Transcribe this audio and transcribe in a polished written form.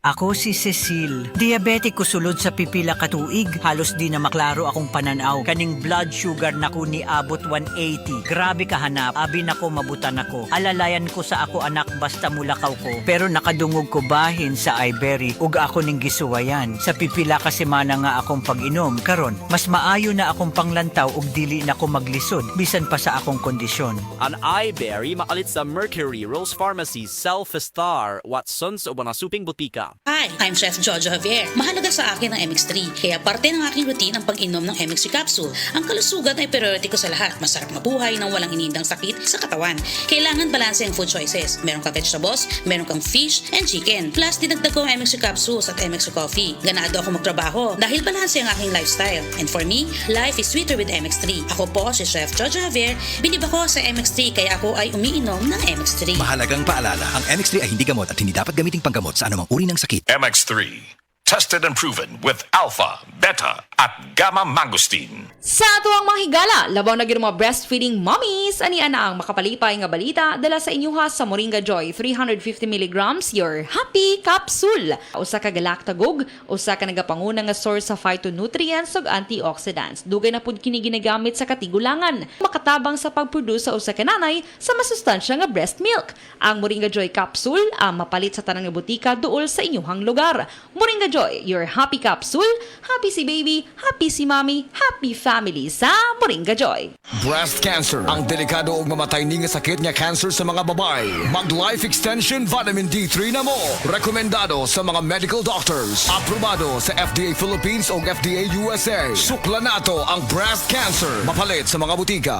Ako si Cecil. Diabetic ko sulod sa pipila katuig. Halos di na maklaro akong pananaw. Kaning blood sugar na ko ni abot 180. Grabe kahanap. Abi na ko mabutan ako. Alalayan ko sa ako anak basta mulakaw ko. Pero nakadungog ko bahin sa Ibery. Ug ako ning gisuwayan. Sa pipila ka semana nga akong pag-inom. Karon, mas maayo na akong panglantaw ug dili na ko maglisod. Bisan pa sa akong kondisyon. An Ibery makalit sa Mercury, Rose Pharmacy, Self-Star, Watsons o Banasuping Butika. Hi, I'm Chef Jojo Javier. Mahalaga sa akin ang MX3, kaya parte ng aking routine ang pag-inom ng MX3 capsule. Ang kalusugan ay priority ko sa lahat. Masarap mabuhay nang walang inindang sakit sa katawan. Kailangan balanse ang food choices. Meron kang vegetables, meron kang fish and chicken. Plus, dinagdag ko ang MX3 capsules at MX3 coffee. Ganado ako magtrabaho dahil balanse ang aking lifestyle. And for me, life is sweeter with MX3. Ako po si Chef Jojo Javier. Bilib ako sa MX3 kaya ako ay umiinom ng MX3. Mahalagang paalala, ang MX3 ay hindi gamot at hindi dapat gamiting panggamot sa anumang uri ng sakit. MX3, tested and proven with alpha, beta, at gamma mangosteen. Sa tuwang mga higala, labaw na gyud mga breastfeeding mommies, ani ana ang makapalipay nga balita dala sa inyuha sa Moringa Joy 350 mg your happy capsule. Usa ka galactagog, usa ka nagapanguna nga source sa phytonutrients ug antioxidants. Dugay na pud kini ginagamit sa katigulangan, makatabang sa pagproduce sa usa ka nanay sa masustansya nga breast milk. Ang Moringa Joy capsule ang mapalit sa tanang nga butika duol sa inyuhang lugar. Moringa Joy, your happy capsule, happy si baby, happy si mommy, happy family sa Moringa Joy. Breast cancer, ang delikado ug mamatay ni nga sakit nga cancer sa mga babae. Mag Life Extension Vitamin D3 na mo. Rekomendado sa mga medical doctors. Aprobado sa FDA Philippines ug FDA USA. Sukla nato ang breast cancer. Mapalit sa mga butika.